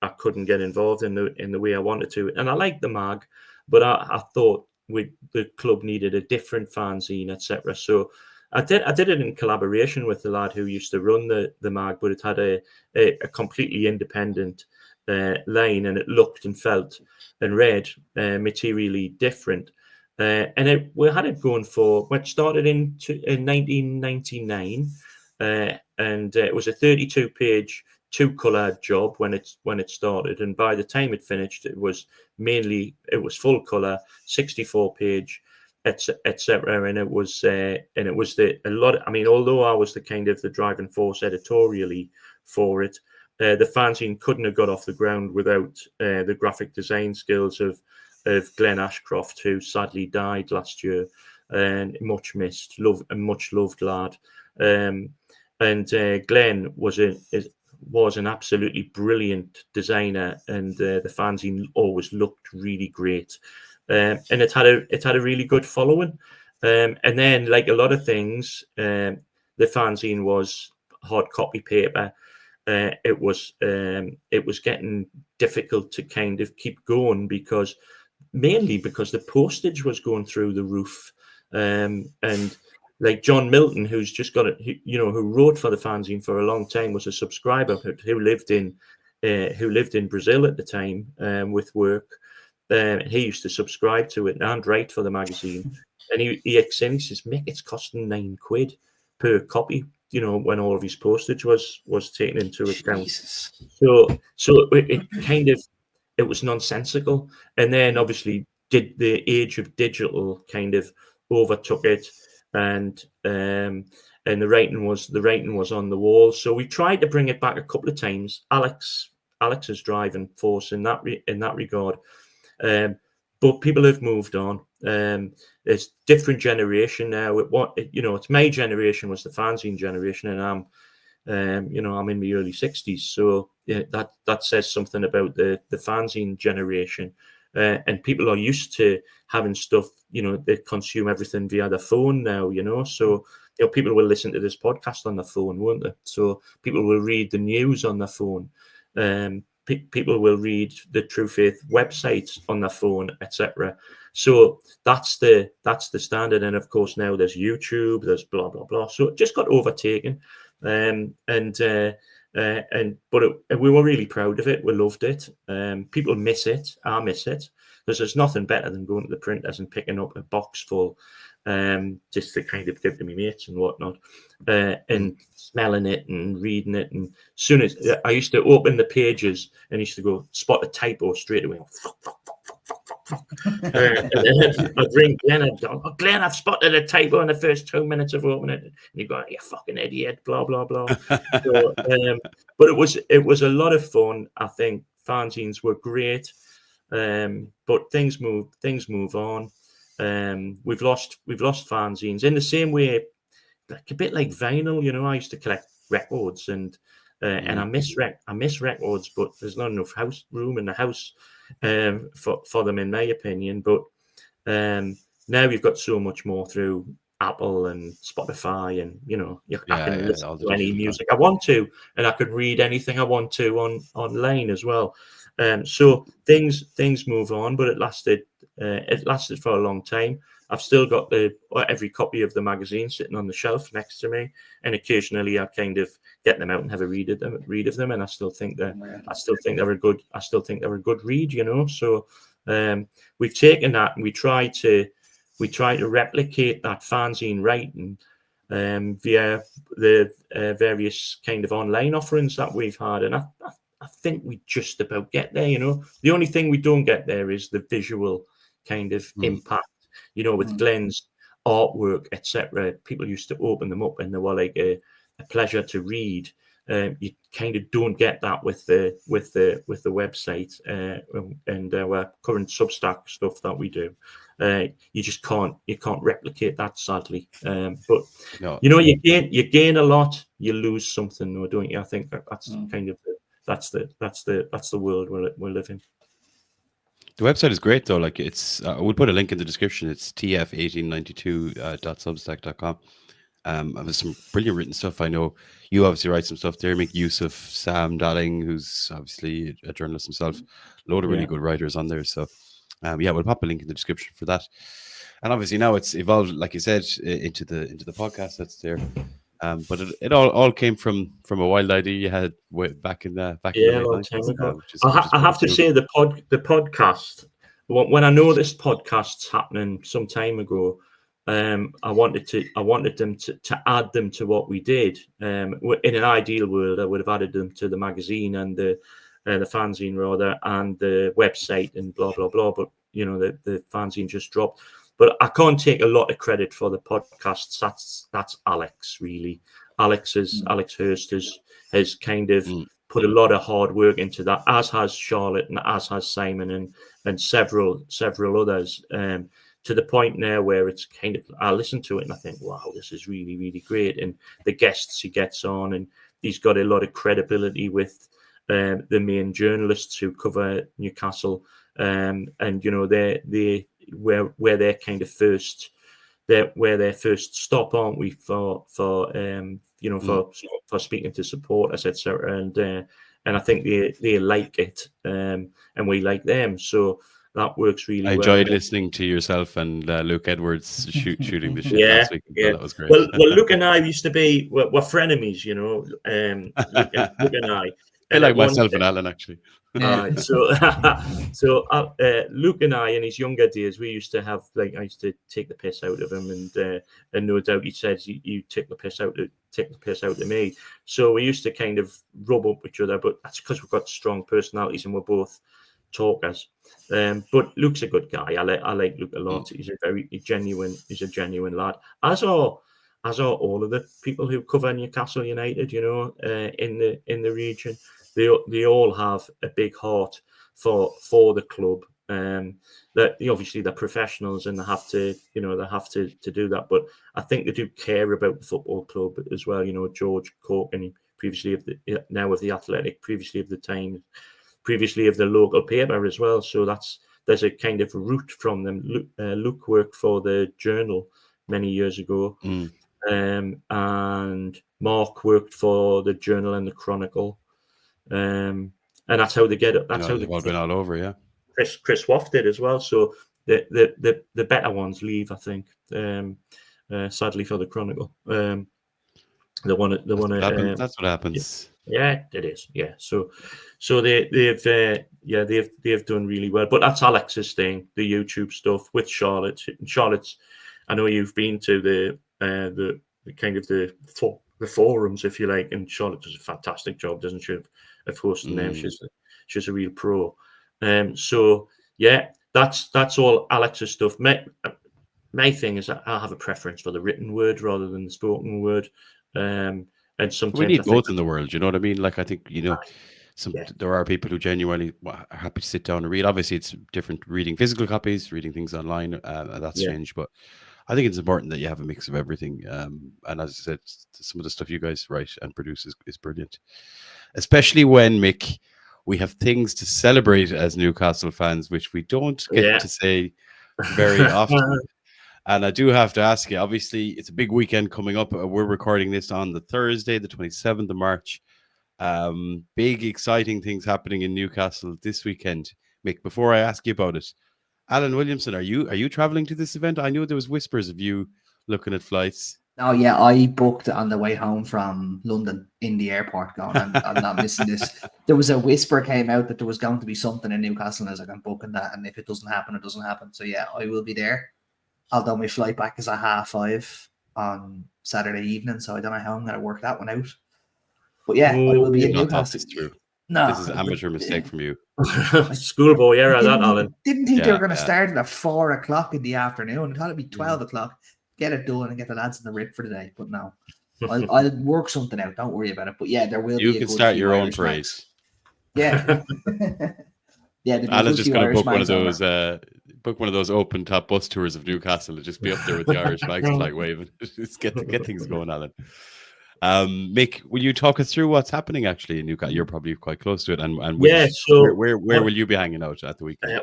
I couldn't get involved in the way I wanted to. And I liked the Mag, but I thought the club needed a different fanzine, etc. So I did it in collaboration with the lad who used to run the Mag, but it had a completely independent line, and it looked and felt and read materially different. And we had it going for what started in 1999, and it was a 32-page, two-color job when it started, and by the time it finished, it was full color, 64-page, etc. And it was a lot. I mean, although I was the kind of the driving force editorially for it, the fanzine couldn't have got off the ground without the graphic design skills of Glenn Ashcroft, who sadly died last year, and much missed, a much loved lad. And Glenn was an absolutely brilliant designer, and the fanzine always looked really great. And it had a really good following. And then, like a lot of things, the fanzine was hard copy paper. It was getting difficult to kind of keep going mainly because the postage was going through the roof. And like John Milton, who's just got it, who wrote for the fanzine for a long time, was a subscriber who lived in Brazil at the time with work. He used to subscribe to it and write for the magazine. And he says, Mick, it's costing £9 per copy, when all of his postage was taken into account. Jesus. So it was nonsensical. And then obviously did the age of digital kind of overtook it, and the writing was on the wall. So we tried to bring it back a couple of times. Alex's driving force in that regard. But people have moved on. It's different generation now. It's my generation was the fanzine generation, and I'm in my early 60s. So yeah, that says something about the fanzine generation. And people are used to having stuff, they consume everything via their phone now, so people will listen to this podcast on their phone, won't they? So people will read the news on their phone. People will read the True Faith website on their phone, etc. So that's the standard. And of course now there's YouTube, there's blah blah blah. So it just got overtaken, but we were really proud of it. We loved it. People miss it. I miss it, because there's nothing better than going to the printers and picking up a box full, just to kind of give to my mates and whatnot, and smelling it and reading it. And soon as I used to open the pages and used to go spot a typo straight away. And then I'd ring Glenn and go, "Oh, Glenn, I've spotted a typo in the first 2 minutes of opening it." And you go, "You fucking idiot," blah blah blah. So, but it was a lot of fun. I think fanzines were great, but things move on. We've lost fanzines in the same way, like a bit like vinyl. I used to collect records, and I miss records, but there's not enough room in the house for them, in my opinion. But now you've got so much more through Apple and Spotify, and I can listen to any music I want to, and I could read anything I want to online as well. So things move on, but it lasted for a long time. I've still got every copy of the magazine sitting on the shelf next to me, and occasionally I kind of get them out and have a read of them, and I still think they're a good read, So we've taken that and we try to replicate that fanzine writing, via the various kind of online offerings that we've had. And I think we just about get there, The only thing we don't get there is the visual kind of impact, with Glenn's artwork, etc. People used to open them up and they were like a pleasure to read. You kind of don't get that with the website and our current Substack stuff that we do. You just can't replicate that, sadly. But No. you gain a lot, you lose something, or don't you? I think that's kind of that's the world we're living. The website is great though. Like it's, we'll put a link in the description. It's tf1892.substack.com. There's some brilliant written stuff. I know you obviously write some stuff there. Make use of Sam Dalling, who's obviously a journalist himself. Load of really good writers on there. So, we'll pop a link in the description for that. And obviously now it's evolved, like you said, into the podcast that's there. But it all came from a wild idea you had back in the long time ago. I have to say the podcast. When I know this podcast's happening some time ago, I wanted them to add them to what we did. In an ideal world, I would have added them to the magazine and the fanzine rather, and the website and blah blah blah. But the fanzine just dropped. But I can't take a lot of credit for the podcasts. That's Alex, really. Alex Hurst has kind of put a lot of hard work into that, as has Charlotte and as has Simon and several others. To the point now where it's kind of, I listen to it and I think, wow, this is really, really great. And the guests he gets on, and he's got a lot of credibility with the main journalists who cover Newcastle. And they where their kind of first stop, aren't we, for speaking to supporters, etc. And I think they like it, and we like them. So that works really well. I enjoyed listening to yourself and Luke Edwards shooting the shit last week. Yeah, that was great. Well, Luke and I used to be we're frenemies, Luke and I. Like myself and Alan, actually. So Luke and I, in his younger days, we used to have, I used to take the piss out of him, and no doubt he says you take the piss out of me. So we used to kind of rub up each other, but that's because we've got strong personalities and we're both talkers. But Luke's a good guy. I like Luke a lot. He's a genuine lad. As are all of the people who cover Newcastle United, in the region. They all have a big heart for the club. That obviously they're professionals and they have to do that. But I think they do care about the football club as well. George Corkin, previously of the Athletic, previously of the Times, previously of the local paper as well. So there's a kind of route from them. Luke worked for the Journal many years ago. And Mark worked for the Journal and the Chronicle. And that's how they get it. That's how they've all been all over, yeah. Chris Woff did as well. So the better ones leave, I think. Sadly for the Chronicle, they want to. That's what happens. Yeah, it is. Yeah, so they've done really well. But that's Alex's thing, the YouTube stuff with Charlotte. Charlotte's, I know you've been to the kind of the forums, if you like, and Charlotte does a fantastic job, doesn't she, of hosting them? She's a real pro. So yeah, that's all Alex's stuff. My thing is that I have a preference for the written word rather than the spoken word. And sometimes we need both in the world. You know what I mean? Like, I think there are people who genuinely are happy to sit down and read. Obviously, it's different reading physical copies, reading things online. That's changed, but I think it's important that you have a mix of everything. And as I said, some of the stuff you guys write and produce is brilliant, especially when, Mick, we have things to celebrate as Newcastle fans, which we don't get to say very often. And I do have to ask you, obviously, it's a big weekend coming up. We're recording this on the Thursday, the 27th of March. Big, exciting things happening in Newcastle this weekend. Mick, before I ask you about it, Alan Williamson, are you traveling to this event? I knew there was whispers of you looking at flights. Oh, yeah, I booked it on the way home from London in the airport going, I'm not missing this. There was a whisper came out that there was going to be something in Newcastle, and I was like, I'm booking that, and if it doesn't happen, it doesn't happen. So, yeah, I will be there. Although my flight back is at 5:30 on Saturday evening, so I don't know how I'm going to work that one out. But yeah, I will be You've in not thought Newcastle. this through. No, This is an amateur mistake from you. Schoolboy error, that, Alan. Didn't think they were going to Yeah. start it at 4 o'clock in the afternoon. I thought it'd be 12 o'clock. Get it done and get the lads in the rib for the day. But no, I'll work something out. Don't worry about it. But yeah, there will be. You a can good start few your own Irish parade. mags. Yeah. Yeah, there'll be a Alan's good just few going to Irish book one of mags over. those open top bus tours of Newcastle and just be up there with the Irish flags flag waving. Just get things going, Alan. Mick, will you talk us through what's happening actually in Newcastle? You're probably quite close to it, and so where will you be hanging out at the weekend?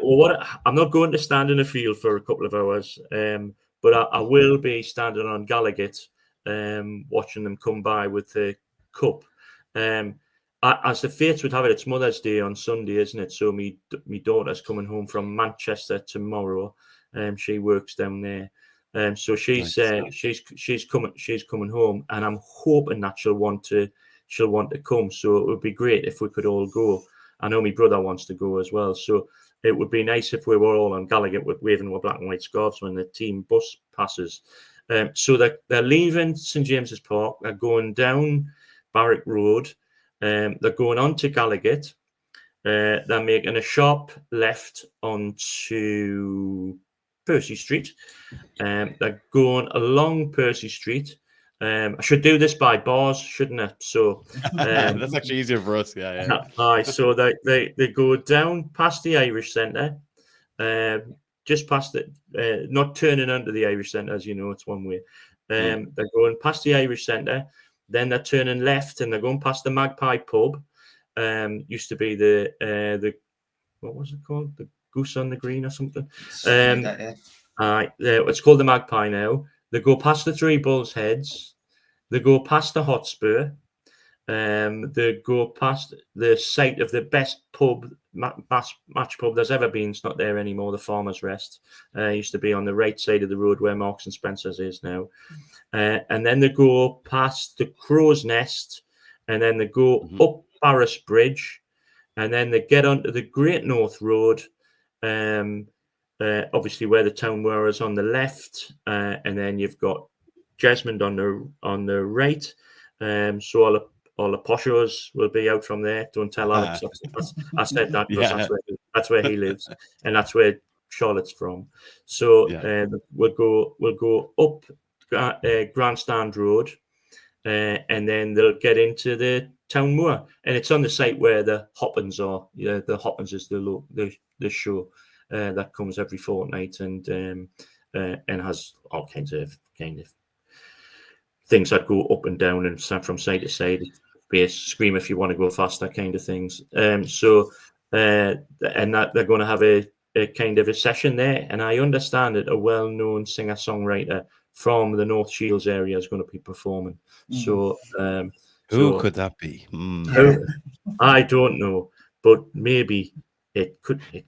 I'm not going to stand in a field for a couple of hours, but I will be standing on Gallagher, watching them come by with the cup. As the fates would have it, it's Mother's Day on Sunday, isn't it? So me daughter's coming home from Manchester tomorrow. She works down there. So she's coming home, and I'm hoping that she'll want to come. So it would be great if we could all go. I know my brother wants to go as well. So it would be nice if we were all on Gallagher waving our black and white scarves when the team bus passes. So they're leaving St James's Park. They're going down Barrack Road. They're going on to Gallagher. They're making a sharp left onto Percy Street. They're going along Percy Street. I should do this by bars, shouldn't I? So that's actually easier for us. Yeah. So they go down past the Irish Centre, just past it, not turning onto the Irish Centre, as you know, it's one way. They're going past the Irish Centre, then they're turning left and they're going past the Magpie Pub. Used to be the what was it called? The Goose on the Green or something. It's called the Magpie now. They go past the Three Bulls Heads. They go past the Hotspur. They go past the site of the best pub, match pub there's ever been. It's not there anymore. The Farmer's Rest used to be on the right side of the road where Marks and Spencer's is now. And then they go past the Crow's Nest, and then they go up Barras Bridge, and then they get onto the Great North Road. Obviously where the town were is on the left, and then you've got Jesmond on the right. So all the poshos will be out from there. Don't tell Alex I said that because that's where he lives, and that's where Charlotte's from. So we'll go up Grandstand Road, and then they'll get into the town moor, and it's on the site where the Hoppins are. Yeah, the Hoppins is the show that comes every fortnight, and has all kinds of things that go up and down and stand from side to side. Bass, scream if you want to go faster, kind of things. And that they're going to have a kind of a session there. And I understand that a well-known singer-songwriter from the North Shields area is going to be performing. So who could that be? I don't know, but maybe it could it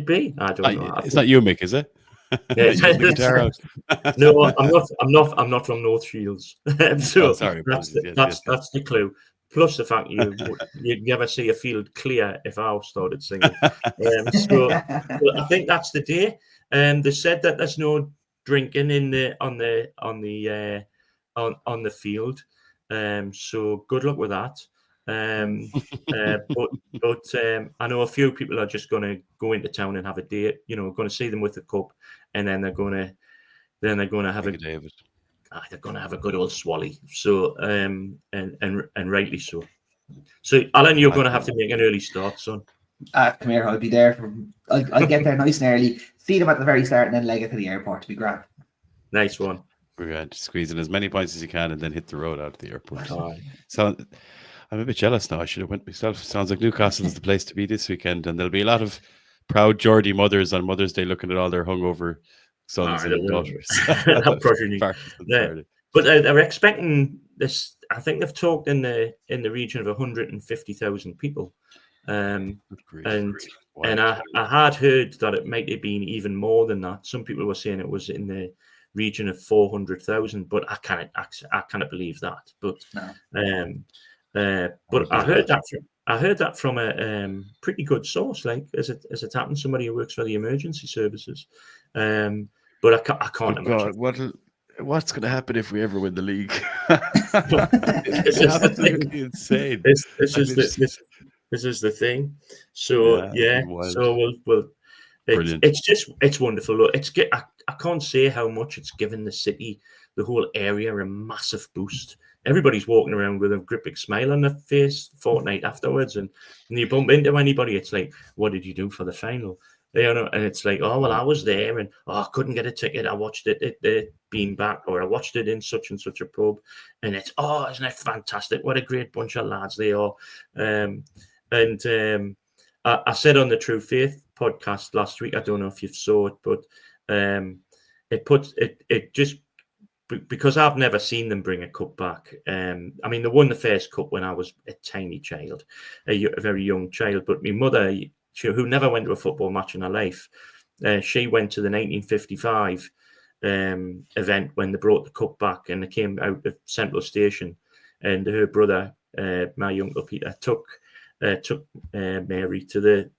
be? I don't know. It's not you, Mick, is it? No, I'm not from North Shields. So sorry, that's the clue. Plus the fact you'd never see a field clear if I started singing. So I think that's the day. They said that there's no drinking on the field. So good luck with that. But I know a few people are just going to go into town and have a day. Going to see them with the cup, and then they're going to have they're going to have a good old swally. So and rightly so. So Alan, you're going to have to make an early start, son. Come here, I'll be there. I'll get there nice and early. See them at the very start, and then leg it to the airport to be grand. Nice one. We're going to squeeze in as many points as you can, and then hit the road out of the airport. So I'm a bit jealous now. I should have went myself. Sounds like Newcastle is the place to be this weekend, and there'll be a lot of proud Geordie mothers on Mother's Day looking at all their hungover sons and daughters. But they're expecting this. I think they've talked in the region of 150,000 people, and I had heard that it might have been even more than that. Some people were saying it was in the region of 400,000, but I cannot believe that. But but I heard that from a pretty good source, like as it happens, somebody who works for the emergency services. But I can't imagine. what's going to happen if we ever win the league? It's It's just the thing. absolutely insane. This I is mean, this is the thing. So it's been wild. so we'll Brilliant. it's wonderful. Look, I can't say how much it's given the city, the whole area, a massive boost. Everybody's walking around with a great big smile on their face fortnight afterwards, and you bump into anybody, it's like, what did you do for the final? You know, and it's like, oh well, I was there, and I couldn't get a ticket. I watched it at the Beanback, or I watched it in such and such a pub, and it's isn't it fantastic? What a great bunch of lads they are. I said on the True Faith podcast last week, I don't know if you saw it, but it just, because I've never seen them bring a cup back. I mean, they won the first cup when I was a tiny child, a very young child. But my mother, who never went to a football match in her life, she went to the 1955 event when they brought the cup back, and they came out of Central Station, and her brother, my uncle Peter, took Mary to the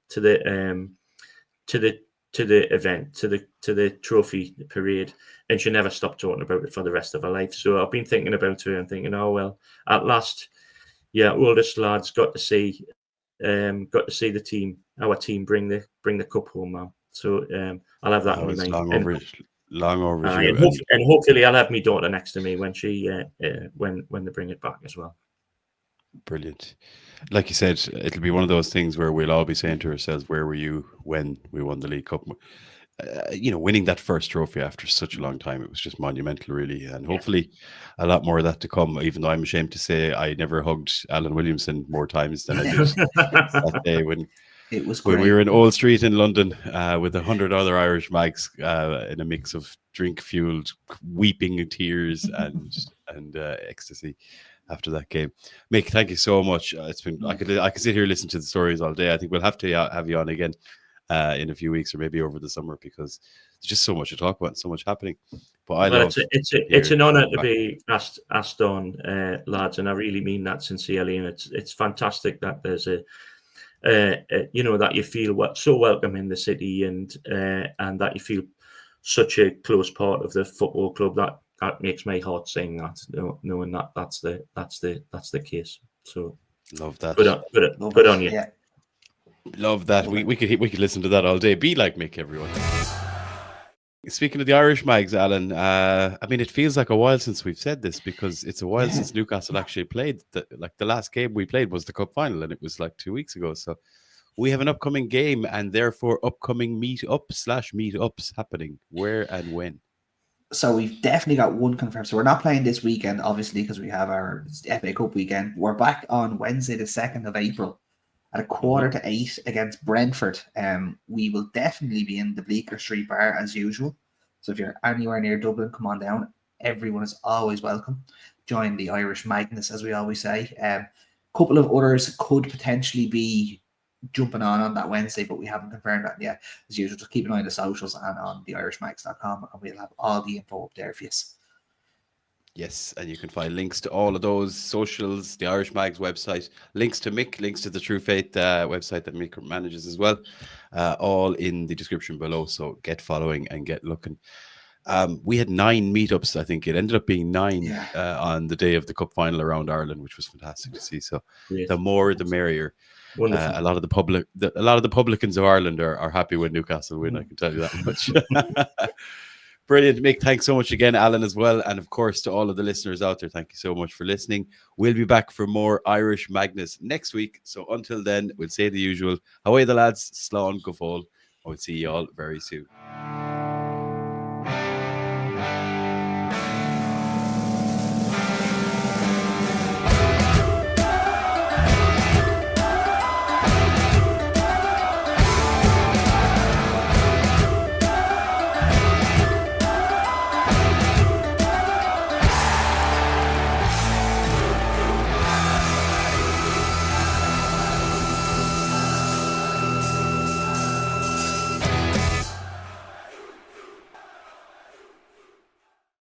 event, to the trophy parade, and she never stopped talking about it for the rest of her life. So I've been thinking about her and thinking, oh well, at last, oldest lads got to see the team, our team, bring the cup home now. So I'll have that in mind. Long overdue. And hopefully I'll have my daughter next to me when she when they bring it back as well. Brilliant. Like you said, it'll be one of those things where we'll all be saying to ourselves, where were you when we won the League Cup? Winning that first trophy after such a long time, it was just monumental, really. And hopefully a lot more of that to come, even though I'm ashamed to say I never hugged Alan Williamson more times than I did that day when we were in Old Street in London with 100 other Irish mags in a mix of drink-fueled weeping tears and ecstasy after that game. Mick, thank you so much. It's been I could sit here and listen to the stories all day. I think we'll have to have you on again in a few weeks, or maybe over the summer, because there's just so much to talk about, so much happening. But it's an honour to be asked on, lads, and I really mean that sincerely. And it's fantastic that there's that you feel so welcome in the city, and that you feel such a close part of the football club. That makes my heart sing. That knowing that that's the case. So love that. Good on you. Yeah. Love that. We could listen to that all day. Be like Mick, everyone. Speaking of the Irish mags, Alan, I mean, it feels like a while since we've said this, because it's a while since Newcastle actually played. The last game we played was the cup final, and it was like 2 weeks ago. So we have an upcoming game, and therefore upcoming meetups happening. Where and when? So we've definitely got one confirmed. So we're not playing this weekend, obviously, because we have our FA Cup weekend. We're back on Wednesday, the 2nd of April at 7:45 against Brentford. We will definitely be in the Bleecker Street Bar as usual. So if you're anywhere near Dublin, come on down. Everyone is always welcome. Join the Irish Magnus, as we always say. A couple of others could potentially be jumping on that Wednesday, but we haven't confirmed that yet. As usual, just keep an eye on the socials and on theirishmags.com, and we'll have all the info up there for you. Yes, and you can find links to all of those socials, the Irish Mags website, links to Mick, links to the True Faith website that Mick manages as well, all in the description below. So get following and get looking. We had 9 meetups. I think it ended up being 9 on the day of the cup final around Ireland, which was fantastic to see. So the more, the merrier. A lot of the publicans of Ireland are happy when Newcastle win. I can tell you that much. Brilliant, Mick. Thanks so much again, Alan, as well. And of course, to all of the listeners out there, thank you so much for listening. We'll be back for more Irish Magnus next week. So until then, we'll say the usual. Away the lads, slán go fóill. We'll see you all very soon.